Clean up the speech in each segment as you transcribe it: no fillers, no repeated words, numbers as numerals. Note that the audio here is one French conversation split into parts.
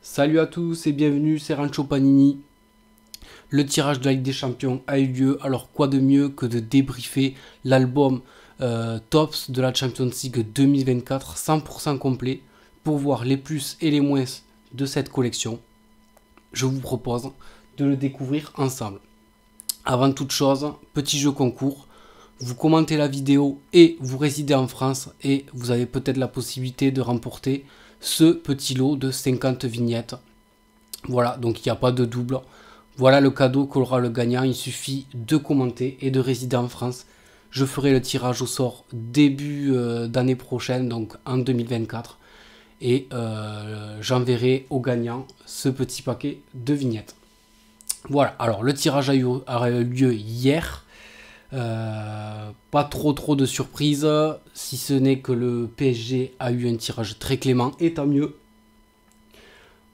Salut à tous et bienvenue, c'est Rancho Panini. Le tirage de la Ligue des Champions a eu lieu, alors quoi de mieux que de débriefer l'album Tops de la Champions League 2024 100% complet pour voir les plus et les moins de cette collection. Je vous propose de le découvrir ensemble. Avant toute chose, petit jeu concours. Vous commentez la vidéo et vous résidez en France et vous avez peut-être la possibilité de remporter ce petit lot de 50 vignettes. Voilà, donc il n'y a pas de double. Voilà le cadeau qu'aura le gagnant. Il suffit de commenter et de résider en France. Je ferai le tirage au sort début d'année prochaine, donc en 2024. Et j'enverrai au gagnant ce petit paquet de vignettes. Voilà, alors le tirage a eu lieu hier. Pas trop de surprises, si ce n'est que le PSG a eu un tirage très clément, et tant mieux.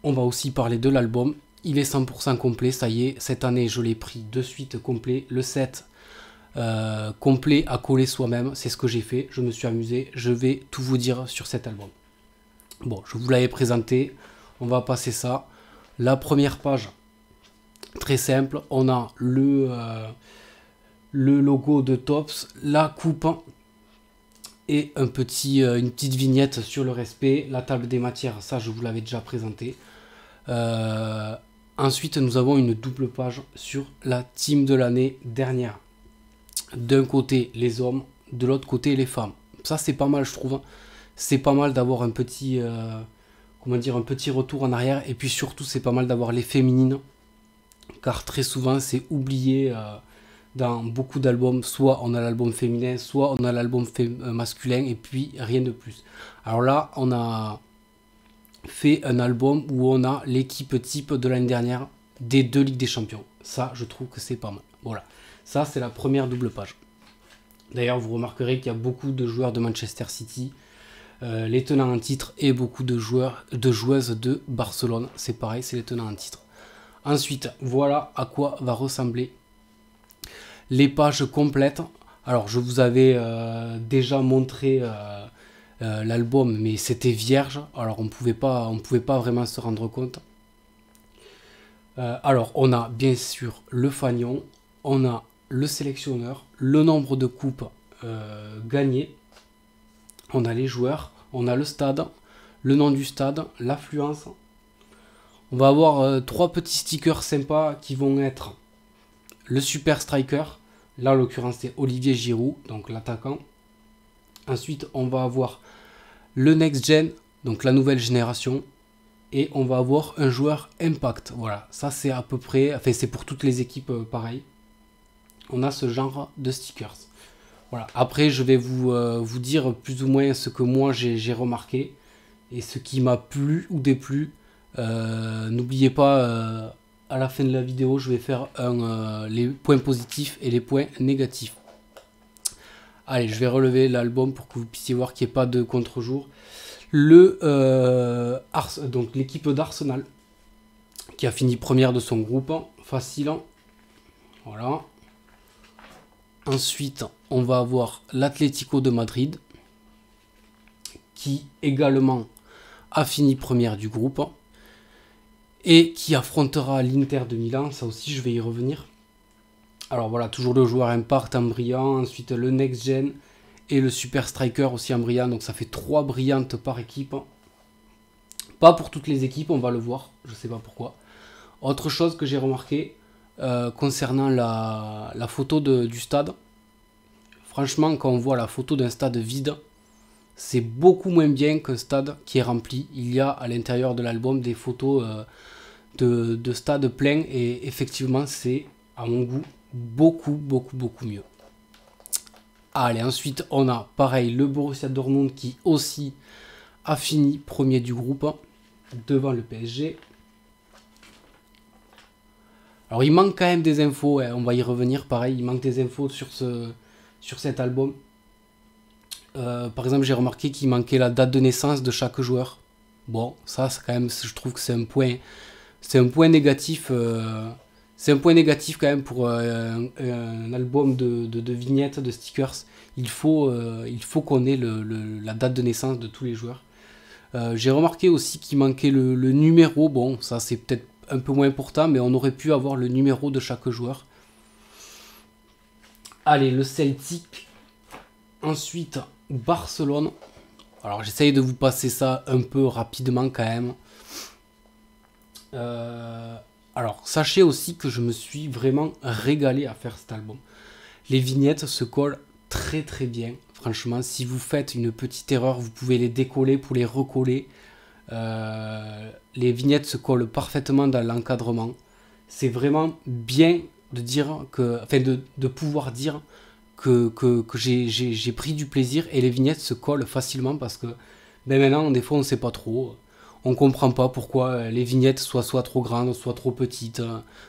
On va aussi parler de l'album, il est 100% complet, ça y est, cette année je l'ai pris de suite complet, le set complet à coller soi-même, c'est ce que j'ai fait, je me suis amusé, je vais tout vous dire sur cet album. Bon, je vous l'avais présenté, on va passer ça. La première page, très simple, on a le logo de Tops, la coupe et une petite vignette sur le respect, la table des matières, ça je vous l'avais déjà présenté. Ensuite nous avons une double page sur la team de l'année dernière. D'un côté les hommes, de l'autre côté les femmes. Ça c'est pas mal je trouve. C'est pas mal d'avoir un petit un petit retour en arrière, et puis surtout c'est pas mal d'avoir les féminines, car très souvent c'est oublié. Dans beaucoup d'albums, soit on a l'album féminin, soit on a l'album masculin, et puis rien de plus. Alors là, on a fait un album où on a l'équipe type de l'année dernière des deux Ligues des Champions. Ça, je trouve que c'est pas mal. Voilà, ça c'est la première double page. D'ailleurs, vous remarquerez qu'il y a beaucoup de joueurs de Manchester City, les tenants en titre, et beaucoup de joueuses de Barcelone. C'est pareil, c'est les tenants en titre. Ensuite, voilà à quoi va ressembler les pages complètes. Alors je vous avais déjà montré l'album, mais c'était vierge, alors on pouvait pas vraiment se rendre compte. Alors on a bien sûr le fanion, on a le sélectionneur, le nombre de coupes gagnées, on a les joueurs, on a le stade, le nom du stade, l'affluence. On va avoir trois petits stickers sympas qui vont être le super striker. Là, en l'occurrence, c'est Olivier Giroud, donc l'attaquant. Ensuite, on va avoir le next gen, donc la nouvelle génération. Et on va avoir un joueur impact. Voilà, ça c'est à peu près, enfin c'est pour toutes les équipes pareil. On a ce genre de stickers. Voilà, après je vais vous dire plus ou moins ce que moi j'ai remarqué et ce qui m'a plu ou déplu. N'oubliez pas, à la fin de la vidéo, je vais faire les points positifs et les points négatifs. Allez, je vais relever l'album pour que vous puissiez voir qu'il n'y ait pas de contre-jour. Donc l'équipe d'Arsenal, qui a fini première de son groupe, facile. Voilà. Ensuite, on va avoir l'Atlético de Madrid, qui également a fini première du groupe, et qui affrontera l'Inter de Milan. Ça aussi, je vais y revenir. Alors voilà, toujours le joueur impact en brillant. Ensuite, le next gen et le super striker aussi en brillant. Donc ça fait 3 brillantes par équipe. Pas pour toutes les équipes, on va le voir. Je sais pas pourquoi. Autre chose que j'ai remarqué concernant la photo du stade. Franchement, quand on voit la photo d'un stade vide, c'est beaucoup moins bien qu'un stade qui est rempli. Il y a à l'intérieur de l'album des photos de stade plein, et effectivement c'est à mon goût beaucoup mieux. Allez, ensuite on a pareil le Borussia Dortmund qui aussi a fini premier du groupe devant le PSG. Alors il manque quand même des infos, hein, on va y revenir. Pareil, il manque des infos sur cet album. Par exemple, j'ai remarqué qu'il manquait la date de naissance de chaque joueur. Bon, ça c'est quand même, je trouve que c'est un point négatif. C'est un point négatif quand même pour un album de vignettes, de stickers. Il faut qu'on ait la date de naissance de tous les joueurs. J'ai remarqué aussi qu'il manquait le numéro. Bon, ça c'est peut-être un peu moins important, mais on aurait pu avoir le numéro de chaque joueur. Allez, le Celtic. Ensuite, Barcelone. Alors, j'essaye de vous passer ça un peu rapidement quand même. Alors, sachez aussi que je me suis vraiment régalé à faire cet album. Les vignettes se collent très très bien. Franchement, si vous faites une petite erreur, vous pouvez les décoller pour les recoller. Les vignettes se collent parfaitement dans l'encadrement. C'est vraiment bien de dire que, enfin de pouvoir dire que j'ai pris du plaisir, et les vignettes se collent facilement parce que ben maintenant, des fois, on ne sait pas trop. On comprend pas pourquoi les vignettes soit trop grandes, soit trop petites.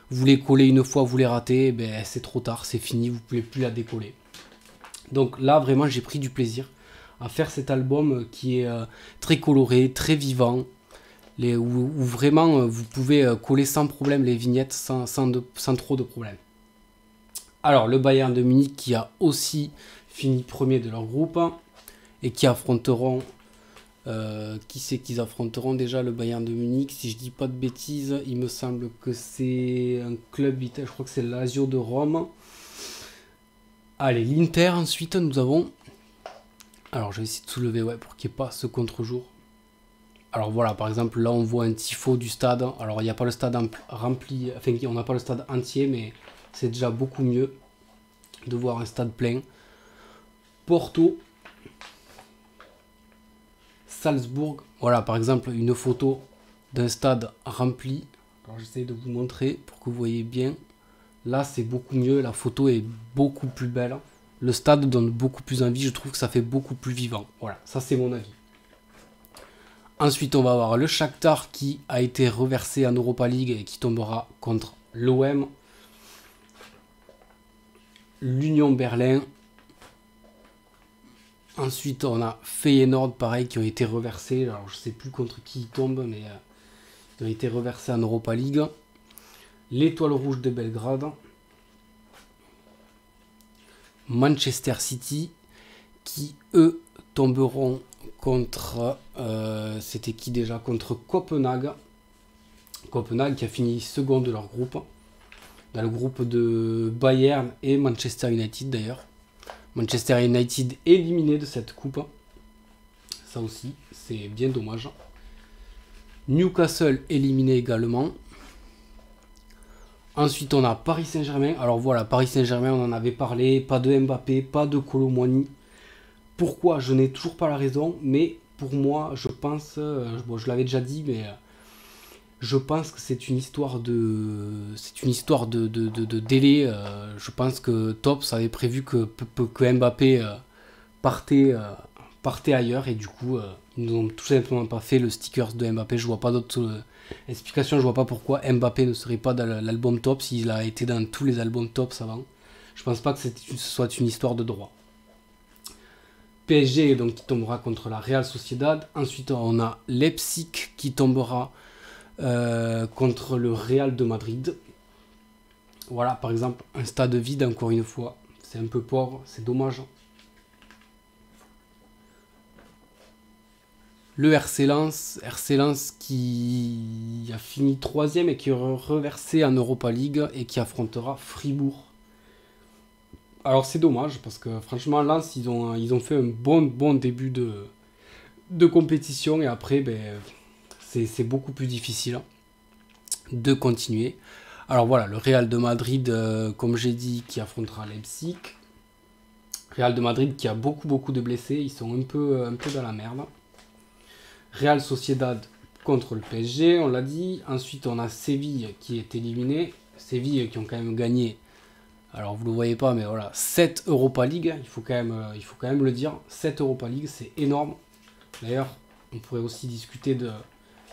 Vous les collez une fois, vous les ratez, ben c'est trop tard, c'est fini, vous pouvez plus la décoller. Donc là, vraiment, j'ai pris du plaisir à faire cet album qui est très coloré, très vivant, où vraiment vous pouvez coller sans problème les vignettes sans trop de problème. Alors, le Bayern de Munich qui a aussi fini premier de leur groupe et qui affronteront... qui c'est qu'ils affronteront déjà, le Bayern de Munich? Si je dis pas de bêtises, il me semble que c'est un club italien, je crois que c'est l'Lazio de Rome. Allez, l'Inter, ensuite nous avons... Alors je vais essayer de soulever, ouais, pour qu'il n'y ait pas ce contre-jour. Alors voilà, par exemple, là on voit un tifo du stade. Alors il n'y a pas le stade rempli, enfin on n'a pas le stade entier, mais c'est déjà beaucoup mieux de voir un stade plein. Porto, Salzbourg, voilà par exemple une photo d'un stade rempli. Alors j'essaie de vous montrer pour que vous voyez bien. Là c'est beaucoup mieux, la photo est beaucoup plus belle. Le stade donne beaucoup plus envie, je trouve que ça fait beaucoup plus vivant. Voilà, ça c'est mon avis. Ensuite on va avoir le Shakhtar qui a été reversé en Europa League et qui tombera contre l'OM. L'Union Berlin. Ensuite, on a Feyenoord, pareil, qui ont été reversés. Alors, je sais plus contre qui ils tombent, mais ils ont été reversés en Europa League. L'Étoile Rouge de Belgrade. Manchester City, qui, eux, tomberont contre... c'était qui déjà? Contre Copenhague. Copenhague qui a fini second de leur groupe. Dans le groupe de Bayern et Manchester United, d'ailleurs. Manchester United éliminé de cette coupe. Ça aussi, c'est bien dommage. Newcastle éliminé également. Ensuite, on a Paris Saint-Germain. Alors voilà, Paris Saint-Germain, on en avait parlé. Pas de Mbappé, pas de Kolo Muani. Pourquoi? Je n'ai toujours pas la raison. Mais pour moi, je pense... bon, je l'avais déjà dit, mais... je pense que c'est une histoire de délai. Je pense que Tops avait prévu que Mbappé partait ailleurs, et du coup ils n'ont tout simplement pas fait le stickers de Mbappé. Je vois pas d'autre explication, je vois pas pourquoi Mbappé ne serait pas dans l'album Tops. Il a été dans tous les albums Tops avant. Je pense pas que ce soit une histoire de droit. PSG donc qui tombera contre la Real Sociedad. Ensuite on a Leipzig qui tombera contre le Real de Madrid. Voilà, par exemple, un stade vide, encore une fois. C'est un peu pauvre, c'est dommage. Le RC Lens qui a fini 3ème et qui est reversé en Europa League et qui affrontera Fribourg. Alors c'est dommage parce que franchement Lens ils ont fait un bon début de compétition, et après ben, c'est beaucoup plus difficile de continuer. Alors voilà, le Real de Madrid, comme j'ai dit, qui affrontera Leipzig. Real de Madrid qui a beaucoup de blessés, ils sont un peu dans la merde. Real Sociedad contre le PSG, on l'a dit. Ensuite, on a Séville qui est éliminé. Séville qui ont quand même gagné, alors vous le voyez pas, mais voilà, 7 Europa League, il faut quand même le dire. 7 Europa League, c'est énorme. D'ailleurs, on pourrait aussi discuter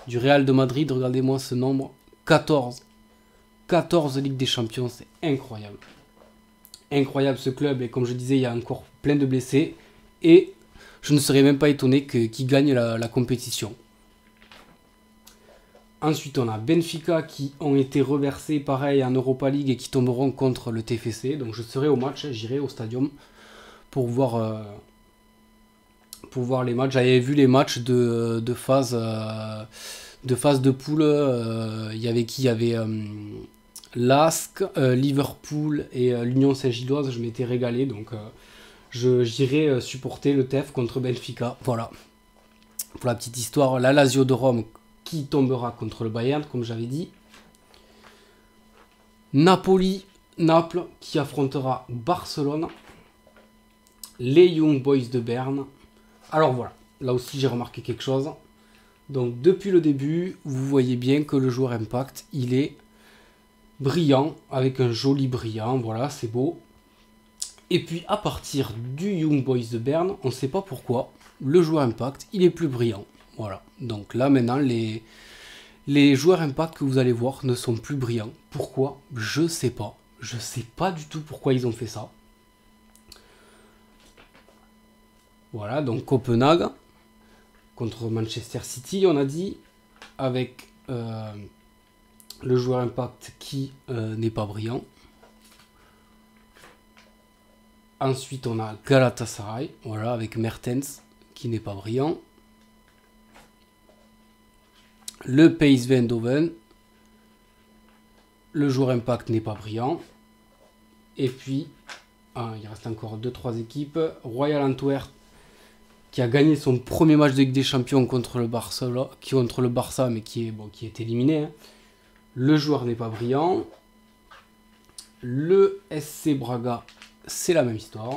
du Real de Madrid. Regardez-moi ce nombre, 14 Ligues des Champions, c'est incroyable. Incroyable ce club, et comme je disais, il y a encore plein de blessés, et je ne serais même pas étonné qu'ils gagnent la compétition. Ensuite, on a Benfica qui ont été reversés pareil en Europa League et qui tomberont contre le TFC. Donc je serai au match, j'irai au stadium pour voir pour voir les matchs. J'avais vu les matchs de phase de poule. Il y avait qui? Il y avait l'Asc, Liverpool et l'Union Saint-Gilloise. Je m'étais régalé, donc j'irai supporter le TEF contre Benfica. Voilà. Pour la petite histoire, la Lazio de Rome qui tombera contre le Bayern, comme j'avais dit. Naples qui affrontera Barcelone. Les Young Boys de Berne. Alors voilà, là aussi j'ai remarqué quelque chose. Donc depuis le début, vous voyez bien que le joueur Impact, il est brillant, avec un joli brillant, voilà, c'est beau. Et puis à partir du Young Boys de Berne, on ne sait pas pourquoi, le joueur Impact, il est plus brillant. Voilà, donc là maintenant, les joueurs Impact que vous allez voir ne sont plus brillants. Pourquoi? Je sais pas. Je sais pas du tout pourquoi ils ont fait ça. Voilà, donc Copenhague contre Manchester City, on a dit, avec le joueur Impact qui n'est pas brillant. Ensuite, on a Galatasaray, voilà, avec Mertens qui n'est pas brillant. Le PSV Eindhoven, le joueur Impact n'est pas brillant. Et puis, il reste encore 2-3 équipes. Royal Antwerp, qui a gagné son premier match de Ligue des Champions contre le Barça, mais qui est éliminé. Hein. Le joueur n'est pas brillant. Le SC Braga, c'est la même histoire.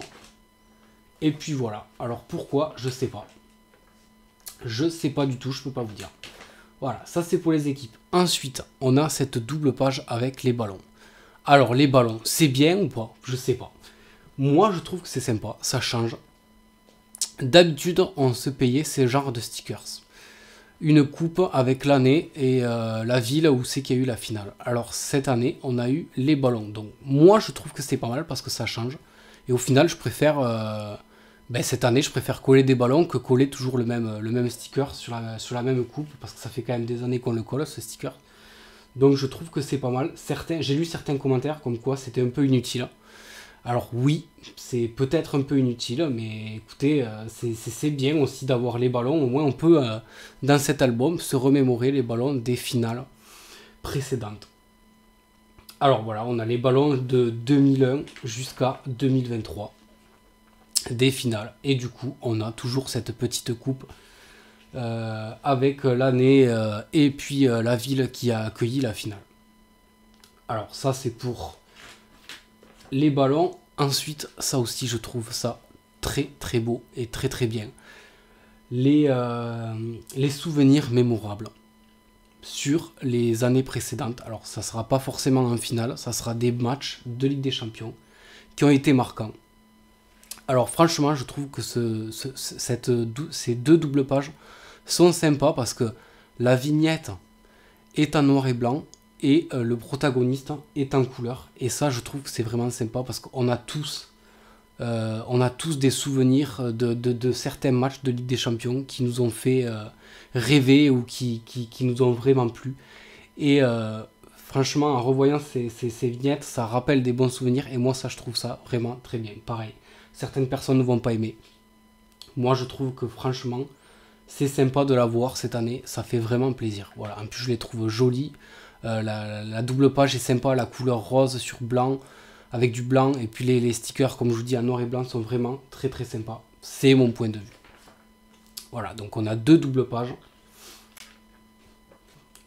Et puis voilà. Alors pourquoi? Je sais pas. Je sais pas du tout, je peux pas vous dire. Voilà, ça c'est pour les équipes. Ensuite, on a cette double page avec les ballons. Alors les ballons, c'est bien ou pas? Je sais pas. Moi je trouve que c'est sympa, ça change. D'habitude, on se payait ces genres de stickers. Une coupe avec l'année et la ville où c'est qu'il y a eu la finale. Alors cette année, on a eu les ballons. Donc moi, je trouve que c'est pas mal parce que ça change. Et au final, je préfère... cette année, je préfère coller des ballons que coller toujours le même sticker sur la même coupe. Parce que ça fait quand même des années qu'on le colle, ce sticker. Donc je trouve que c'est pas mal. J'ai lu certains commentaires comme quoi c'était un peu inutile. Alors oui, c'est peut-être un peu inutile, mais écoutez, c'est bien aussi d'avoir les ballons. Au moins on peut, dans cet album, se remémorer les ballons des finales précédentes. Alors voilà, on a les ballons de 2001 jusqu'à 2023, des finales. Et du coup, on a toujours cette petite coupe avec l'année et puis la ville qui a accueilli la finale. Alors ça, c'est pour... les ballons. Ensuite, ça aussi, je trouve ça très très beau et très très bien. Les souvenirs mémorables sur les années précédentes. Alors, ça sera pas forcément en finale, ça sera des matchs de Ligue des Champions qui ont été marquants. Alors, franchement, je trouve que ces deux doubles pages sont sympas parce que la vignette est en noir et blanc. Et le protagoniste est en couleur. Et ça, je trouve que c'est vraiment sympa parce qu'on a tous des souvenirs de certains matchs de Ligue des Champions qui nous ont fait rêver ou qui nous ont vraiment plu. Et franchement, en revoyant ces vignettes, ça rappelle des bons souvenirs. Et moi, ça, je trouve ça vraiment très bien. Pareil, certaines personnes ne vont pas aimer. Moi, je trouve que franchement, c'est sympa de la voir cette année. Ça fait vraiment plaisir. Voilà. En plus, je les trouve jolies. La double page est sympa, la couleur rose sur blanc, avec du blanc, et puis les stickers, comme je vous dis, en noir et blanc, sont vraiment très très sympas. C'est mon point de vue. Voilà, donc on a deux doubles pages.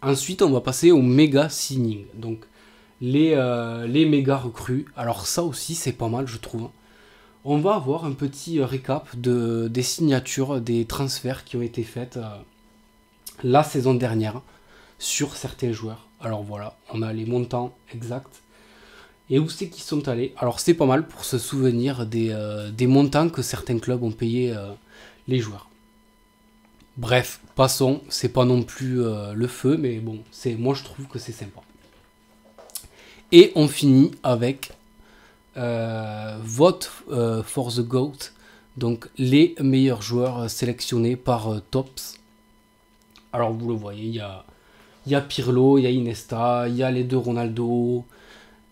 Ensuite, on va passer au méga signing. Donc, les méga recrues. Alors ça aussi, c'est pas mal, je trouve. On va avoir un petit récap des signatures, des transferts qui ont été faites la saison dernière sur certains joueurs. Alors voilà, on a les montants exacts. Et où c'est qu'ils sont allés? Alors c'est pas mal pour se souvenir des montants que certains clubs ont payé les joueurs. Bref, passons, c'est pas non plus le feu, mais bon, moi je trouve que c'est sympa. Et on finit avec Vote for the GOAT, donc les meilleurs joueurs sélectionnés par Tops. Alors vous le voyez, il y a Pirlo, il y a Iniesta, il y a les deux Ronaldo,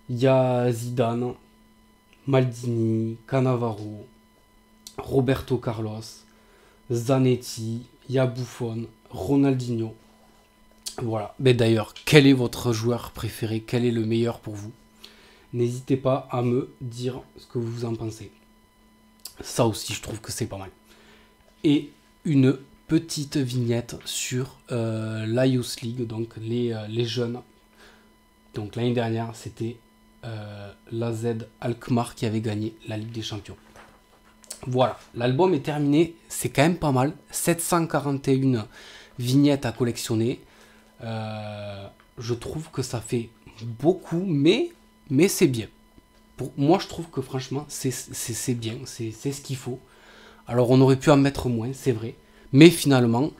il y a Zidane, Maldini, Cannavaro, Roberto Carlos, Zanetti, il y a Buffon, Ronaldinho. Voilà. Mais d'ailleurs, quel est votre joueur préféré? Quel est le meilleur pour vous? N'hésitez pas à me dire ce que vous en pensez. Ça aussi, je trouve que c'est pas mal. Et une petite vignette sur la Youth League, donc les jeunes. Donc l'année dernière, c'était l'AZ Alkmaar qui avait gagné la Ligue des Champions. Voilà, l'album est terminé, c'est quand même pas mal. 741 vignettes à collectionner. Je trouve que ça fait beaucoup, mais c'est bien. Moi, je trouve que franchement, c'est bien, c'est ce qu'il faut. Alors, on aurait pu en mettre moins, c'est vrai. Mais finalement,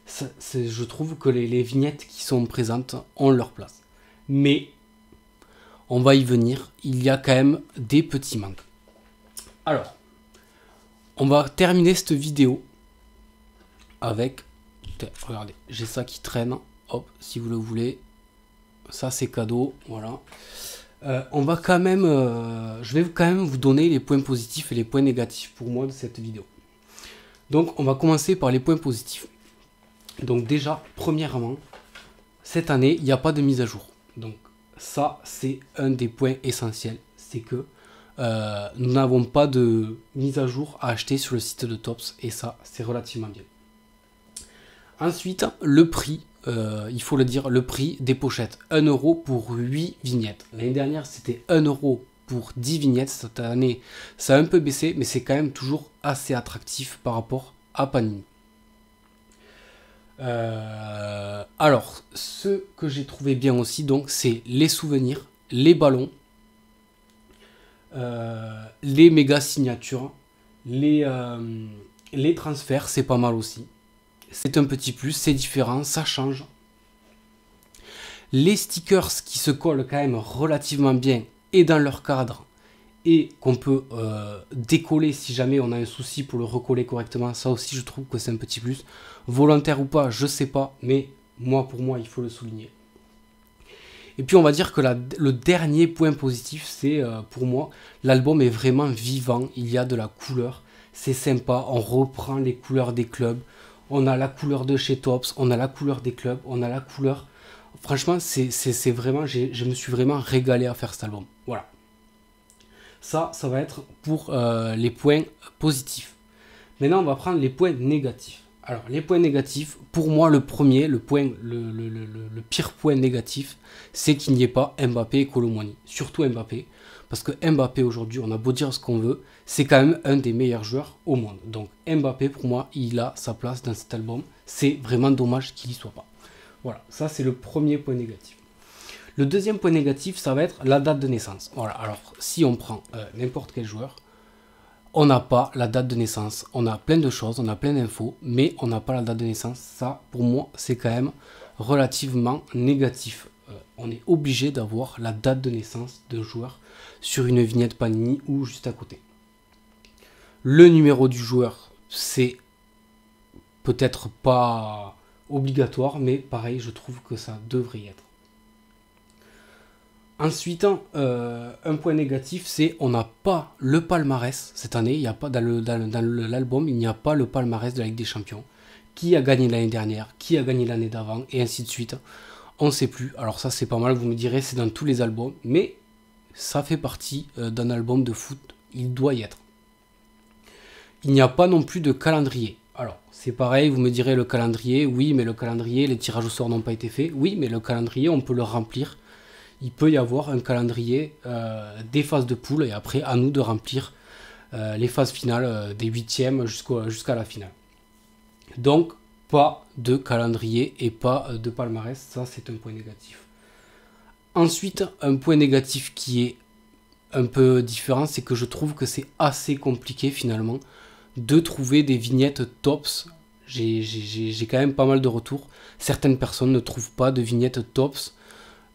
je trouve que les vignettes qui sont présentes ont leur place. Mais, on va y venir, il y a quand même des petits manques. Alors, on va terminer cette vidéo avec... Regardez, j'ai ça qui traîne. Hop, si vous le voulez. Ça, c'est cadeau. Voilà. On va quand même... je vais quand même vous donner les points positifs et les points négatifs pour moi de cette vidéo. Donc, on va commencer par les points positifs. Donc déjà, premièrement, cette année, il n'y a pas de mise à jour. Donc ça, c'est un des points essentiels. C'est que nous n'avons pas de mise à jour à acheter sur le site de Topps. Et ça, c'est relativement bien. Ensuite, le prix. Il faut le dire, le prix des pochettes. 1 € pour 8 vignettes. L'année dernière, c'était 1 € pour 10 vignettes. Cette année, ça a un peu baissé, mais c'est quand même toujours assez attractif par rapport à Panini. Alors, ce que j'ai trouvé bien aussi, donc, c'est les souvenirs, les ballons, les méga signatures, les transferts, c'est pas mal aussi. C'est un petit plus, c'est différent, ça change. Les stickers qui se collent quand même relativement bien et dans leur cadre et qu'on peut décoller si jamais on a un souci pour le recoller correctement, ça aussi je trouve que c'est un petit plus. Volontaire ou pas, je sais pas, mais pour moi, il faut le souligner. Et puis on va dire que le dernier point positif, c'est pour moi, l'album est vraiment vivant, il y a de la couleur, c'est sympa, on reprend les couleurs des clubs. On a la couleur de chez Topps, on a la couleur des clubs, on a la couleur... Franchement, c'est vraiment... Je me suis vraiment régalé à faire cet album. Voilà. Ça va être pour les points positifs. Maintenant, on va prendre les points négatifs. Alors, les points négatifs, pour moi, le pire point négatif, c'est qu'il n'y ait pas Mbappé et Kolo Muani. Surtout Mbappé. Parce que Mbappé, aujourd'hui, on a beau dire ce qu'on veut, c'est quand même un des meilleurs joueurs au monde. Donc Mbappé, pour moi, il a sa place dans cet album. C'est vraiment dommage qu'il n'y soit pas. Voilà, ça c'est le premier point négatif. Le deuxième point négatif, ça va être la date de naissance. Voilà, alors si on prend n'importe quel joueur, on n'a pas la date de naissance. On a plein de choses, on a plein d'infos, mais on n'a pas la date de naissance. Ça, pour moi, c'est quand même relativement négatif. On est obligé d'avoir la date de naissance d'un joueur sur une vignette Panini ou juste à côté. Le numéro du joueur, c'est peut-être pas obligatoire, mais pareil, je trouve que ça devrait y être. Ensuite, un point négatif, c'est on n'a pas le palmarès cette année. Il n'y a pas dans l'album, il n'y a pas le palmarès de la Ligue des Champions. Qui a gagné l'année dernière, qui a gagné l'année d'avant, et ainsi de suite. On ne sait plus. Alors ça, c'est pas mal. Vous me direz, c'est dans tous les albums, mais ça fait partie d'un album de foot. Il doit y être. Il n'y a pas non plus de calendrier. Alors, c'est pareil, vous me direz le calendrier. Oui, mais le calendrier, les tirages au sort n'ont pas été faits. Oui, mais le calendrier, on peut le remplir. Il peut y avoir un calendrier des phases de poule et après à nous de remplir les phases finales des huitièmes jusqu'à la finale. Donc pas de calendrier et pas de palmarès, ça c'est un point négatif. Ensuite, un point négatif qui est un peu différent, c'est que je trouve que c'est assez compliqué finalement de trouver des vignettes Topps. J'ai quand même pas mal de retours. Certaines personnes ne trouvent pas de vignettes Topps.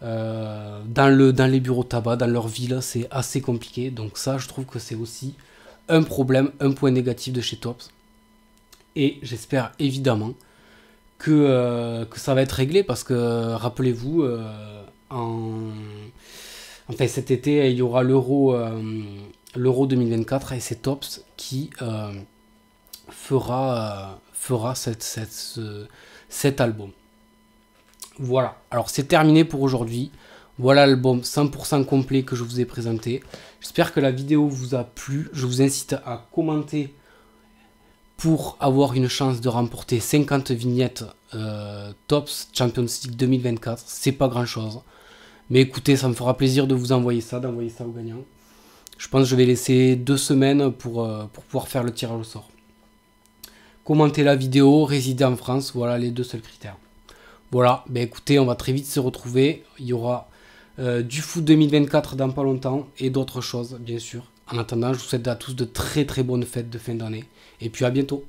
Dans les bureaux tabac, dans leur ville, c'est assez compliqué. Donc ça, je trouve que c'est aussi un problème, un point négatif de chez Topps. Et j'espère évidemment que ça va être réglé parce que, rappelez-vous, enfin, cet été, il y aura l'Euro 2024 et c'est Topps qui fera cet album. Voilà, alors c'est terminé pour aujourd'hui. Voilà l'album 100% complet que je vous ai présenté. J'espère que la vidéo vous a plu. Je vous incite à commenter pour avoir une chance de remporter 50 vignettes Topps Champions League 2024. C'est pas grand chose. Mais écoutez, ça me fera plaisir de vous envoyer ça, d'envoyer ça aux gagnants. Je pense que je vais laisser 2 semaines pour pouvoir faire le tirage au sort. Commentez la vidéo, résider en France, voilà les 2 seuls critères. Voilà, ben écoutez, on va très vite se retrouver. Il y aura du foot 2024 dans pas longtemps et d'autres choses, bien sûr. En attendant, je vous souhaite à tous de très très bonnes fêtes de fin d'année. Et puis à bientôt.